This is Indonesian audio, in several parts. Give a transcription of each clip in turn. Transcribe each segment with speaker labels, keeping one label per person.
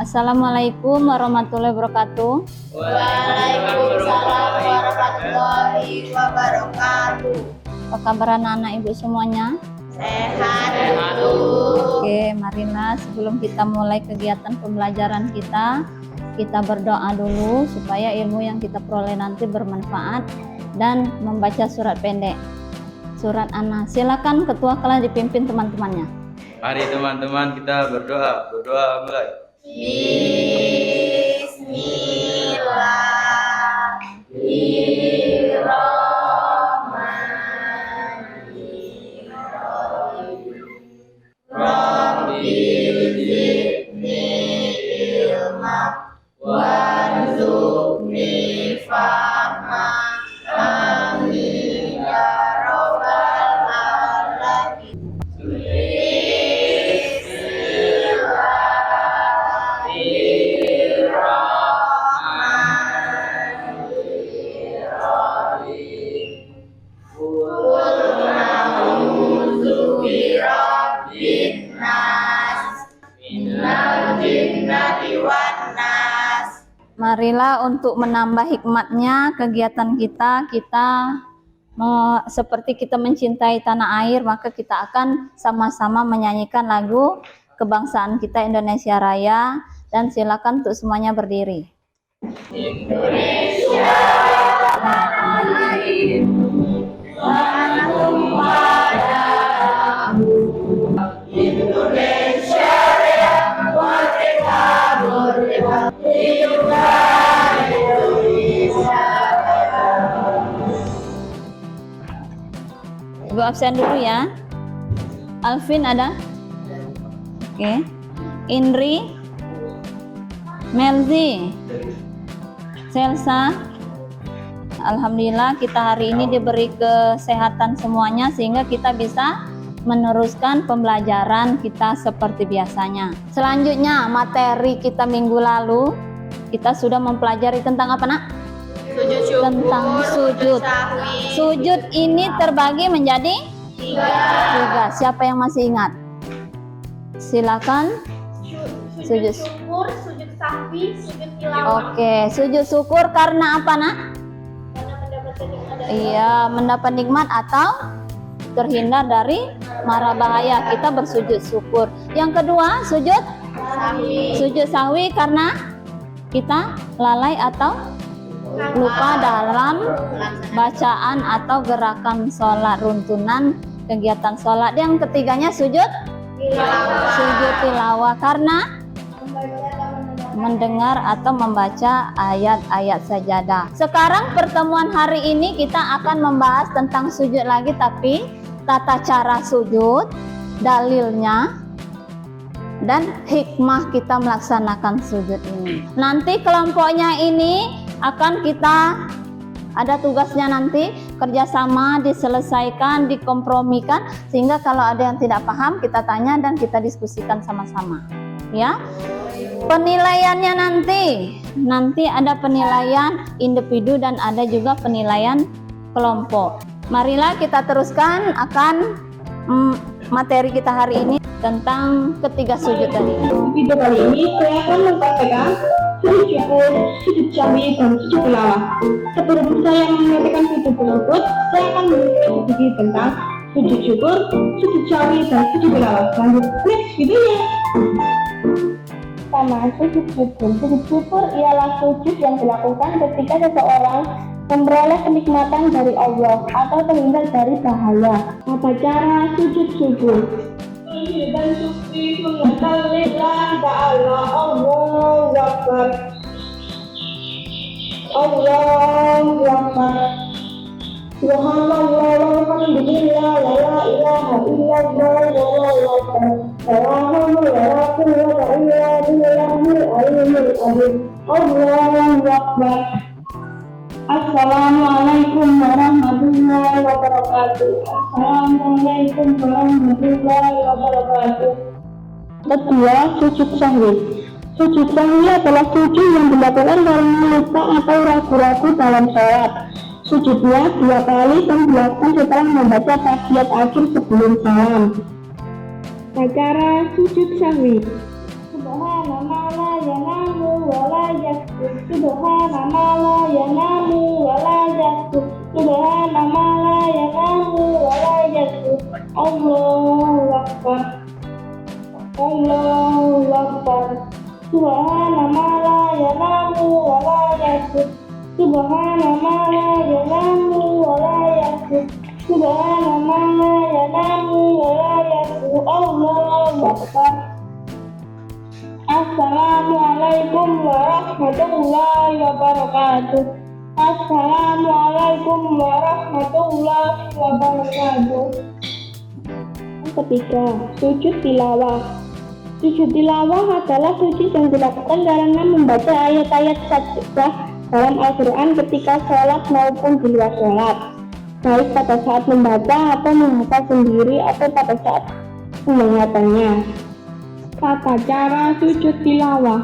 Speaker 1: Assalamualaikum warahmatullahi wabarakatuh.
Speaker 2: Waalaikumsalam warahmatullahi wabarakatuh.
Speaker 1: Apa kabar anak-anak ibu semuanya?
Speaker 2: Sehat, Bu.
Speaker 1: Oke, marilah sebelum kita mulai kegiatan pembelajaran kita berdoa dulu supaya ilmu yang kita peroleh nanti bermanfaat dan membaca surat pendek. Surat An-Nas. Silakan ketua kelas dipimpin teman-temannya.
Speaker 3: Mari teman-teman kita berdoa mulai.
Speaker 2: Bismillahirrahmanirrahim. Rabbi zidni ilma warzuqni fahma. Amin ya rabbal alamin.
Speaker 1: Marilah untuk menambah hikmatnya kegiatan kita seperti kita mencintai tanah air, maka kita akan sama-sama menyanyikan lagu kebangsaan kita Indonesia Raya, dan silakan untuk semuanya berdiri.
Speaker 2: Indonesia tanah air, tanah padamu. Indonesia yang merdeka, merdeka. Hiduplah Indonesia.
Speaker 1: Ibu absen dulu ya. Alvin ada? Oke. Indri, Melzi, Selsa. Alhamdulillah kita hari ini diberi kesehatan semuanya sehingga kita bisa meneruskan pembelajaran kita seperti biasanya. Selanjutnya materi kita minggu lalu kita sudah mempelajari tentang apa, Nak?
Speaker 2: Sujud syukur,
Speaker 1: Tentang sujud.
Speaker 2: sahwi.
Speaker 1: Sujud ini terbagi menjadi tiga. Siapa yang masih ingat? Silakan. Sujud
Speaker 2: syukur, sujud sahwi, sujud tilawah.
Speaker 1: Oke, sujud syukur karena apa, Nak?
Speaker 2: Karena mendapatkan nikmat dari
Speaker 1: Iya, mendapat nikmat atau terhindar dari mara bahaya, kita bersujud syukur. Yang kedua, sujud
Speaker 2: sahwi.
Speaker 1: sujud sahwi karena kita lalai atau lupa dalam bacaan atau gerakan sholat, runtunan kegiatan sholat. Yang ketiganya sujud tilawah karena mendengar atau membaca ayat-ayat sajadah. Sekarang pertemuan hari ini kita akan membahas tentang sujud lagi, tapi tata cara sujud, dalilnya, dan hikmah kita melaksanakan sujud ini. Nanti kelompoknya ini akan kita ada tugasnya nanti kerjasama, diselesaikan, dikompromikan, sehingga kalau ada yang tidak paham kita tanya dan kita diskusikan sama-sama. Ya, penilaiannya nanti ada penilaian individu dan ada juga penilaian kelompok. Marilah kita teruskan akan materi kita hari ini tentang ketiga sujud tadi.
Speaker 4: Video kali ini saya akan mempraktekkan sujud syukur, sujud sahwi, dan sujud tilawah. Sebelum saya menyampaikan video tersebut, saya akan memberikan sedikit tentang sujud syukur, sujud sahwi, dan sujud tilawah. Lanjut, next videonya.
Speaker 5: Pertama, sujud syukur. Sujud syukur ialah sujud yang dilakukan ketika seseorang memperoleh kenikmatan dari Allah atau terhindar dari bahaya.
Speaker 4: Tata cara sujud syukur. Dan syukri mengatalillah ta'ala. Allahu Akbar. Allahu Akbar. Subhanallah walhamdulillah wa la ilaha illallah wallahu akbar. La hawla wa la quwwata illa billahil aliyyil azim. Allahu Akbar. Assalamualaikum warahmatullahi wabarakatuh. Assalamualaikum warahmatullahi wabarakatuh. Kedua, sujud sahwi. Sujud sahwi adalah sujud yang dilakukan karena lupa atau ragu-ragu dalam sholat. Sujudnya 2 kali dan dilakukan setelah membaca tahiyat akhir sebelum salam. Cara sujud sahwi.
Speaker 5: Subhana ma la yanamu wa la yaksur. Subhana ma la yanamu wa la yaksur. Subhana ma la yanamu wa la yaksur. Allahu Akbar. Allahu Akbar. Subhana ma la yanamu wa la yaksur. Subhana ma la yanamu wa la yaksur. Subhana ma la yanamu wa la yaksur. Allahu Akbar. Assalamualaikum warahmatullahi wabarakatuh. Assalamualaikum warahmatullahi wabarakatuh. Yang ketiga, sujud tilawah. Sujud tilawah adalah sujud yang dilakukan karena membaca ayat-ayat sajdah dalam Al-Quran ketika sholat maupun di luar sholat, baik pada saat membaca atau menghafal sendiri atau pada saat mendengarkannya. Tata cara sujud tilawah.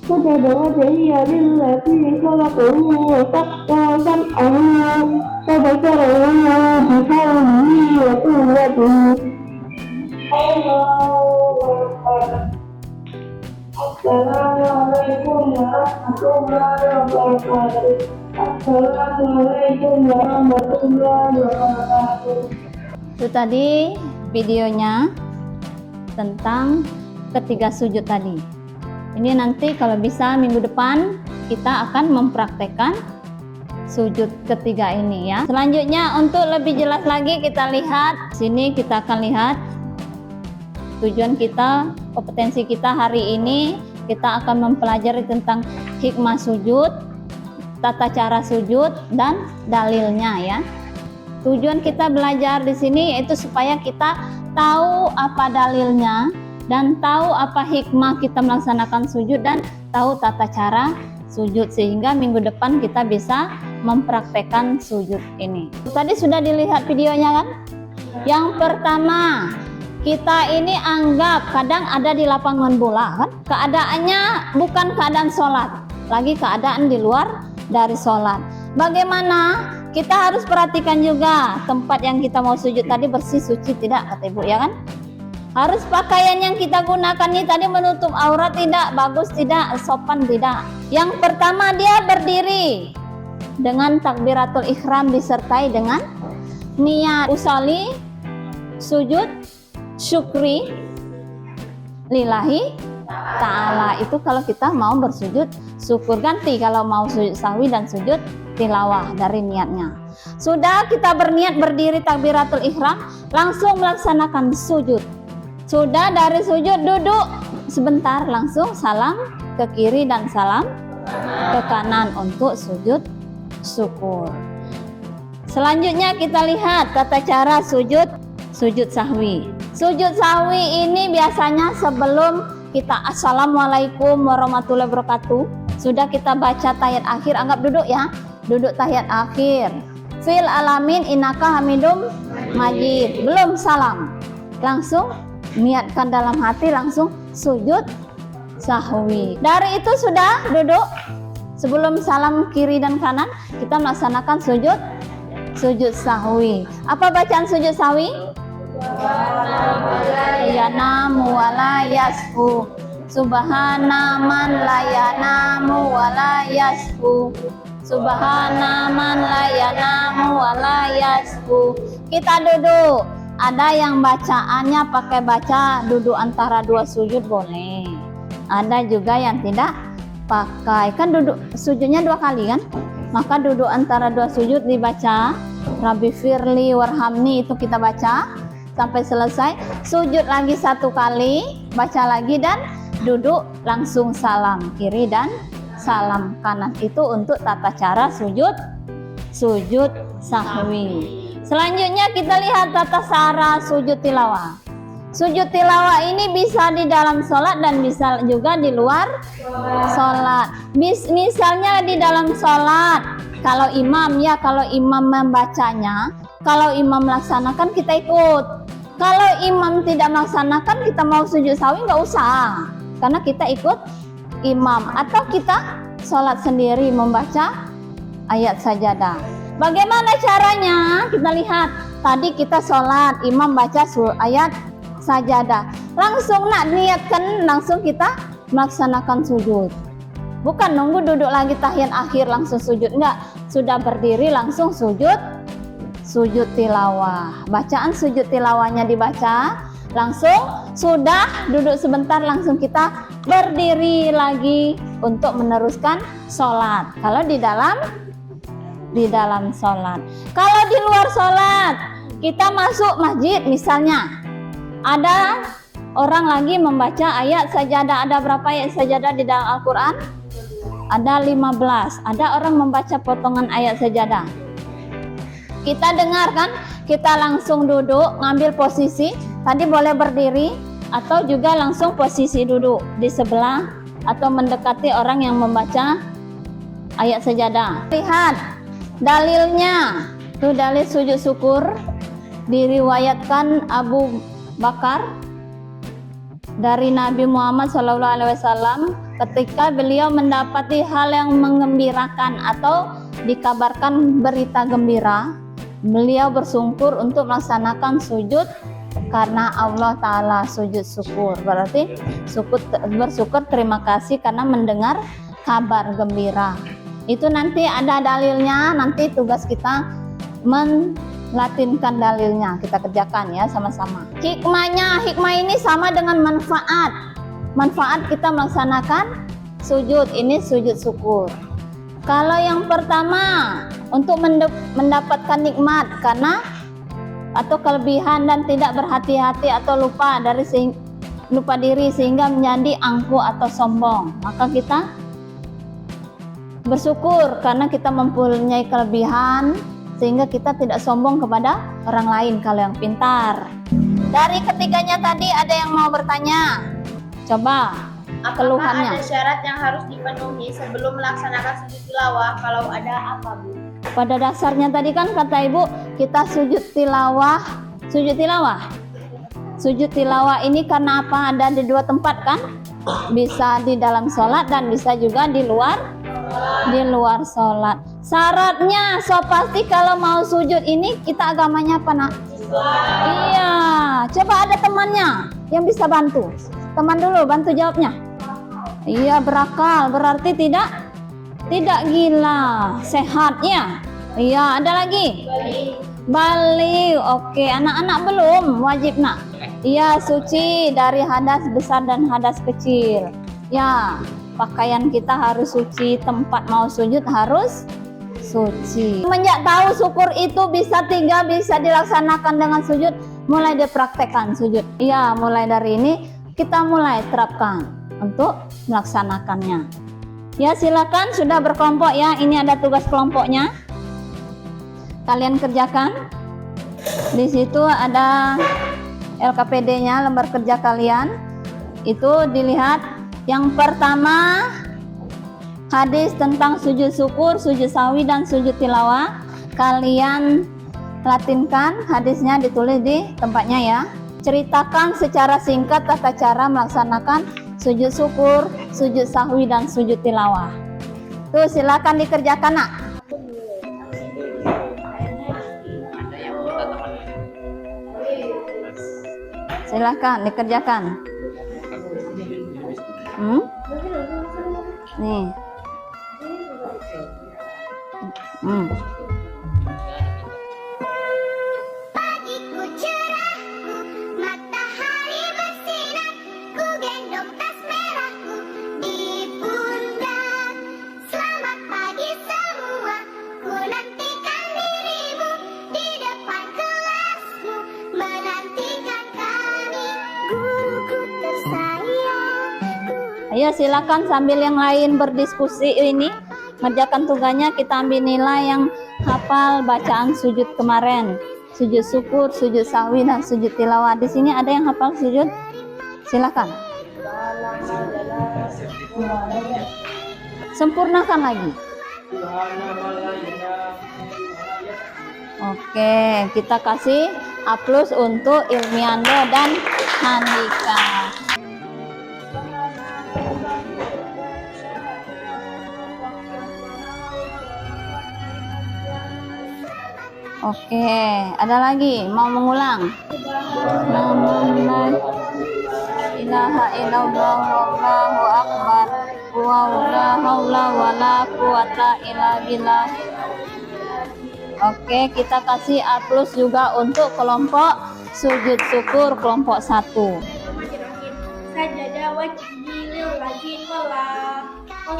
Speaker 5: فجعل وجهي للذي خلقه وسقى سمعه فبصره بحوله وقوته. Assalamualaikum warahmatullahi wabarakatuh. Assalamualaikum warahmatullahi wabarakatuh.
Speaker 1: Itu tadi videonya tentang ketiga sujud tadi. Ini nanti kalau bisa minggu depan kita akan mempraktekkan sujud ketiga ini ya. Selanjutnya untuk lebih jelas lagi kita lihat sini, kita akan lihat tujuan kita, kompetensi kita hari ini. Kita akan mempelajari tentang hikmah sujud, tata cara sujud dan dalilnya ya. Tujuan kita belajar di sini yaitu supaya kita tahu apa dalilnya dan tahu apa hikmah kita melaksanakan sujud dan tahu tata cara sujud, sehingga minggu depan kita bisa mempraktekkan sujud ini. Tadi sudah dilihat videonya kan? Yang pertama, kita ini anggap kadang ada di lapangan bola kan? Keadaannya bukan keadaan sholat, lagi keadaan di luar dari sholat. Bagaimana? Kita harus perhatikan juga tempat yang kita mau sujud tadi bersih, suci tidak, kata ibu ya kan? Harus pakaian yang kita gunakan ini tadi menutup aurat tidak, bagus tidak, sopan tidak. Yang pertama dia berdiri dengan takbiratul ihram disertai dengan niat usolli sujud syukri lillahi ta'ala. Itu kalau kita mau bersujud syukur, ganti kalau mau sujud sahwi dan sujud tilawah dari niatnya. Sudah kita berniat berdiri takbiratul ihram, langsung melaksanakan sujud. Sudah dari sujud duduk sebentar, langsung salam ke kiri dan salam ke kanan untuk sujud syukur. Selanjutnya kita lihat tata cara sujud sahwi. Sujud sahwi ini biasanya sebelum kita assalamualaikum warahmatullahi wabarakatuh, sudah kita baca tahiyat akhir, anggap duduk ya, duduk tahiyat akhir. Fil alamin innaka hamidum majid, belum salam, langsung niatkan dalam hati, langsung sujud sahwi. Dari itu sudah duduk, sebelum salam kiri dan kanan kita melaksanakan sujud sahwi. Apa bacaan sujud sahwi? Yanamu wala yasfu, subhana man la yanamu wala yasfu, subhana man la yanamu wala yasfu. Kita duduk. Ada yang bacaannya pakai baca duduk antara dua sujud boleh. Ada juga yang tidak pakai. Kan duduk sujudnya dua kali kan? Maka duduk antara dua sujud dibaca Rabbi firli warhamni, itu kita baca sampai selesai. Sujud lagi satu kali, baca lagi dan duduk langsung salam kiri dan salam kanan. Itu untuk tata cara sujud sahwi. Selanjutnya kita lihat tata cara sujud tilawah. Sujud tilawah ini bisa di dalam sholat dan bisa juga di luar sholat. Misalnya di dalam sholat, kalau imam membacanya Kalau imam melaksanakan kita ikut. Kalau imam tidak melaksanakan kita mau sujud sahwi nggak usah, karena kita ikut imam. Atau kita sholat sendiri membaca ayat sajadah. Bagaimana caranya? Kita lihat. Tadi kita sholat, imam baca ayat sajadah. Langsung nak niatkan, langsung kita melaksanakan sujud. Bukan nunggu duduk lagi tahiyat akhir langsung sujud. Enggak, sudah berdiri langsung sujud tilawah. Bacaan sujud tilawahnya dibaca, langsung sudah duduk sebentar langsung kita berdiri lagi untuk meneruskan sholat. Kalau di dalam sholat. Kalau di luar sholat, kita masuk masjid misalnya, ada orang lagi membaca ayat sajadah. Ada berapa ayat sajadah di dalam Al-Quran? Ada 15. Ada orang membaca potongan ayat sajadah. Kita dengarkan, kita langsung duduk, ngambil posisi. Tadi boleh berdiri atau juga langsung posisi duduk di sebelah atau mendekati orang yang membaca ayat sajadah. Lihat dalilnya. Itu dalil sujud syukur diriwayatkan Abu Bakar dari Nabi Muhammad SAW ketika beliau mendapati hal yang menggembirakan atau dikabarkan berita gembira. Beliau bersungkur untuk melaksanakan sujud karena Allah Ta'ala, sujud syukur. Berarti bersyukur terima kasih karena mendengar kabar gembira. Itu nanti ada dalilnya, nanti tugas kita melatinkan dalilnya. Kita kerjakan ya sama-sama. Hikmah ini sama dengan manfaat. Manfaat kita melaksanakan sujud, ini sujud syukur. Kalau yang pertama untuk mendapatkan nikmat karena atau kelebihan dan tidak berhati-hati atau lupa diri sehingga menjadi angkuh atau sombong, maka kita bersyukur karena kita mempunyai kelebihan sehingga kita tidak sombong kepada orang lain kalau yang pintar. Dari ketiganya tadi ada yang mau bertanya? Coba keluhannya.
Speaker 2: Ada syarat yang harus dipenuhi sebelum melaksanakan sujud tilawah? Kalau ada apa, Bu?
Speaker 1: Pada dasarnya tadi kan kata Ibu, kita sujud tilawah. Sujud tilawah ini karena apa? Ada di dua tempat kan? Bisa di dalam sholat dan bisa juga di luar sholat. Syaratnya pasti kalau mau sujud ini kita agamanya apa nak? Iya. Coba ada temannya yang bisa bantu. Teman dulu bantu jawabnya. Iya, berakal, berarti tidak gila, sehat ya. Iya, ada lagi? Balik. Oke, anak-anak belum wajib nak. Iya, suci dari hadas besar dan hadas kecil. Ya, pakaian kita harus suci, tempat mau sujud harus suci. Semenjak tahu syukur itu bisa dilaksanakan dengan sujud, mulai dipraktekkan sujud. Iya, mulai dari ini kita mulai terapkan untuk melaksanakannya. Ya, silakan sudah berkelompok ya. Ini ada tugas kelompoknya. Kalian kerjakan. Di situ ada LKPD-nya, lembar kerja kalian. Itu dilihat. Yang pertama, hadis tentang sujud syukur, sujud sahwi dan sujud tilawah. Kalian latinkan, hadisnya ditulis di tempatnya ya. Ceritakan secara singkat tata cara melaksanakan sujud syukur, sujud sahwi dan sujud tilawah. Tuh silakan dikerjakan nak. Silakan dikerjakan. Nih.
Speaker 6: Pagiku cerahku, matahari bersinar, ku gendong tas merahku di pundak. Selamat pagi semua, ku nantikan dirimu di depan kelasmu, menantikan kami, guruku tersayang.
Speaker 1: Ayo silakan sambil yang lain berdiskusi ini. Ngerjakan tugasnya, kita ambil nilai yang hafal bacaan sujud kemarin. Sujud syukur, sujud sahwi dan sujud tilawah. Di sini ada yang hafal sujud? Silakan. Sempurnakan lagi. Oke, kita kasih A+ untuk Ilmiando dan Handika. Oke, ada lagi mau mengulang? La ilaha illallah wallahu akbar wa la haula wala quwata illa billah. Oke, kita kasih A+ juga untuk kelompok sujud syukur kelompok 1.
Speaker 2: Sajadah wajhi lillahi khalaqahu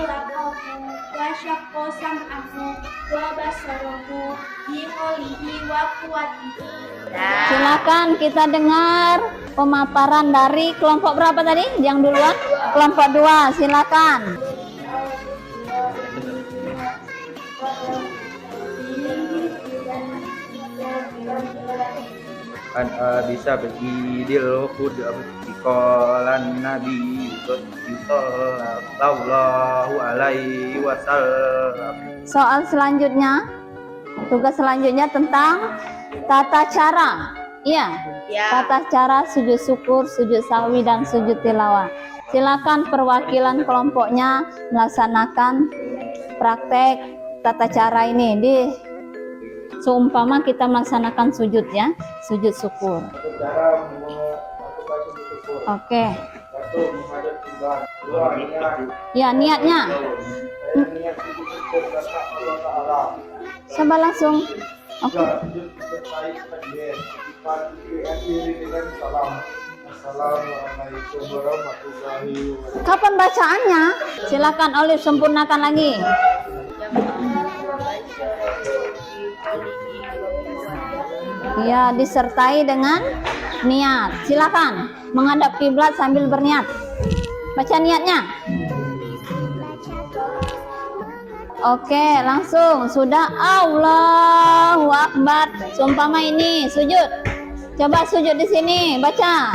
Speaker 2: wa syaqqa sam'ahu wa basarahu bi qawlihi wa quwwatihi.
Speaker 1: Silakan kita dengar pemaparan dari kelompok berapa tadi? Yang duluan? Kelompok 2, silakan.
Speaker 3: Bisa begidil hud qala nabi sallallahu alaihi wasallam.
Speaker 1: Soal selanjutnya, tugas selanjutnya tentang tata cara. Iya, tata cara sujud syukur, sujud sahwi, dan sujud tilawah. Silakan perwakilan kelompoknya melaksanakan praktek tata cara ini di seumpama kita melaksanakan sujud ya, sujud syukur. Oke. Ya, niatnya. Coba langsung. Oke. Kapan bacaannya? Silakan Olive sempurnakan lagi. Ya, disertai dengan niat. Silakan menghadap kiblat sambil berniat. Baca niatnya. Oke, langsung sudah. Allahu Akbar. Seumpama ini sujud. Coba sujud di sini, baca.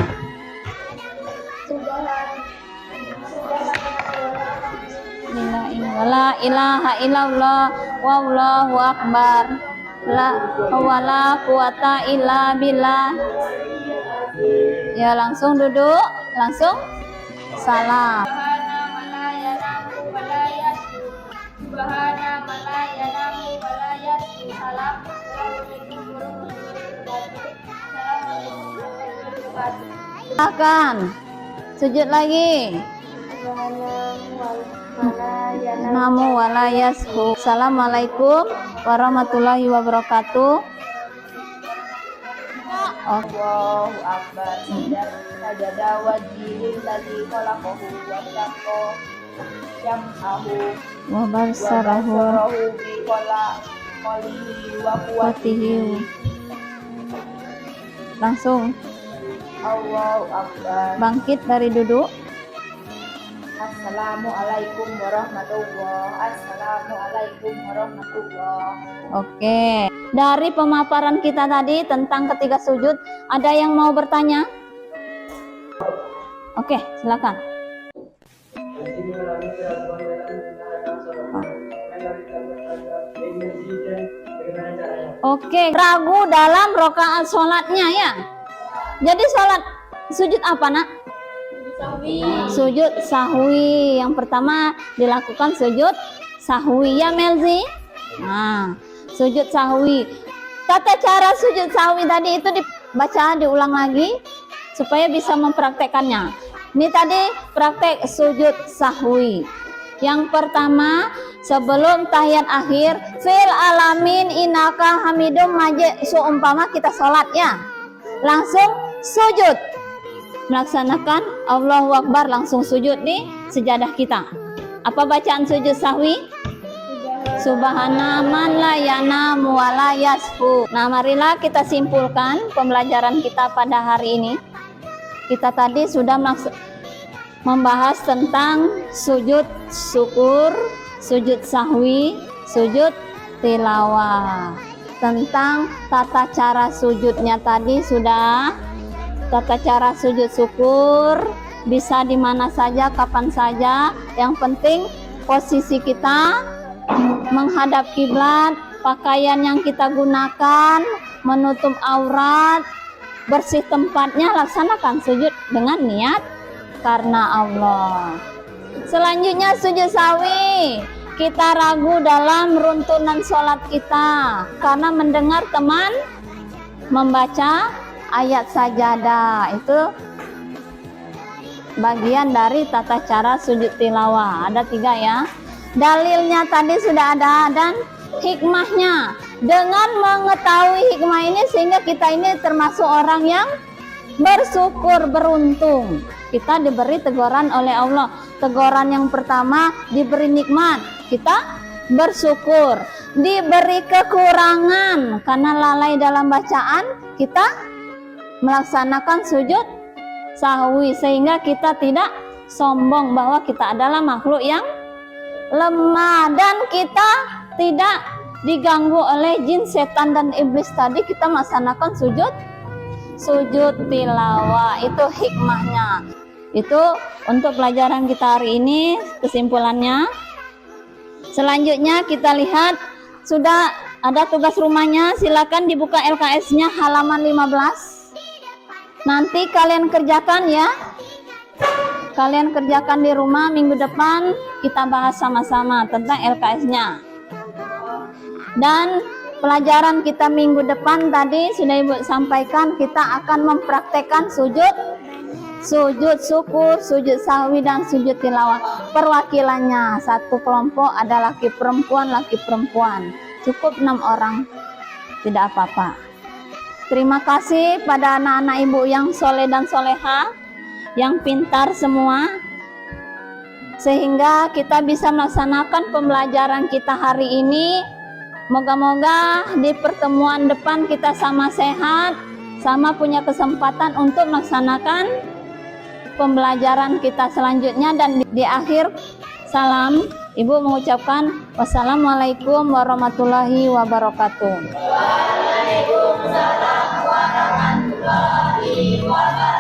Speaker 1: La ilaha illallah wallahu akbar. La wala quwata illa billah. Ya, langsung duduk, langsung salam. Silakan sujud lagi. Namu walayashu. Assalamualaikum warahmatullahi wabarakatuh.
Speaker 2: Allahu akbar. Sajadah wajhi lillahi khalaqahu wa syaqqa sam'ahu
Speaker 1: Wa basarahu
Speaker 2: bi qawlihi wa
Speaker 1: watihi. Langsung
Speaker 2: Allahu akbar.
Speaker 1: bangkit dari duduk.
Speaker 2: Assalamualaikum warahmatullahi. Assalamualaikum warahmatullahi.
Speaker 1: Oke, dari pemaparan kita tadi tentang ketiga sujud, ada yang mau bertanya? Oke, silakan. Oke, ragu dalam rokaat sholatnya ya. Jadi sholat sujud apa nak? Sujud sahwi. Yang pertama dilakukan sujud sahwi ya Melzi. Nah, sujud sahwi. Tata cara sujud sahwi tadi itu dibaca, diulang lagi supaya bisa mempraktekannya. Ini tadi praktek sujud sahwi. Yang pertama, sebelum tahiyat akhir, fil alamin innaka hamidum majid, seumpama kita sholat ya, langsung sujud, melaksanakan Allahu Akbar, langsung sujud di sejadah kita. Apa bacaan sujud sahwi? Subhana man la yanamu wa la yasfu. Nah, marilah kita simpulkan pembelajaran kita pada hari ini. Kita tadi sudah membahas tentang sujud syukur, sujud sahwi, sujud tilawah. Tentang tata cara sujudnya tadi sudah. Tata cara sujud syukur bisa di mana saja, kapan saja. Yang penting posisi kita menghadap kiblat, pakaian yang kita gunakan, menutup aurat, bersih tempatnya, laksanakan sujud dengan niat karena Allah. Selanjutnya sujud sahwi. Kita ragu dalam runtunan sholat kita karena mendengar teman membaca ayat sajadah. Itu bagian dari tata cara sujud tilawah. Ada 3 ya. Dalilnya tadi sudah ada dan hikmahnya. Dengan mengetahui hikmah ini sehingga kita ini termasuk orang yang bersyukur, beruntung. Kita diberi teguran oleh Allah. Teguran yang pertama diberi nikmat, kita bersyukur. Diberi kekurangan karena lalai dalam bacaan, kita melaksanakan sujud sahwi sehingga kita tidak sombong bahwa kita adalah makhluk yang lemah dan kita tidak diganggu oleh jin, setan dan iblis tadi. Kita melaksanakan sujud tilawah. Itu hikmahnya. Itu untuk pelajaran kita hari ini, kesimpulannya. Selanjutnya kita lihat sudah ada tugas rumahnya, silakan dibuka LKS-nya halaman 15. Nanti kalian kerjakan ya. Kalian kerjakan di rumah, minggu depan kita bahas sama-sama tentang LKS-nya. Dan pelajaran kita minggu depan tadi sudah Ibu sampaikan, kita akan mempraktekkan sujud syukur, sujud sahwi dan sujud tilawah. Perwakilannya satu kelompok ada laki perempuan. Cukup 6 orang, tidak apa-apa. Terima kasih pada anak-anak Ibu yang soleh dan soleha, yang pintar semua, sehingga kita bisa melaksanakan pembelajaran kita hari ini. Moga-moga di pertemuan depan kita sama sehat, sama punya kesempatan untuk melaksanakan pembelajaran kita selanjutnya. Dan di akhir salam, Ibu mengucapkan wassalamualaikum warahmatullahi wabarakatuh.
Speaker 2: Waalaikumsalam warahmatullahi wabarakatuh.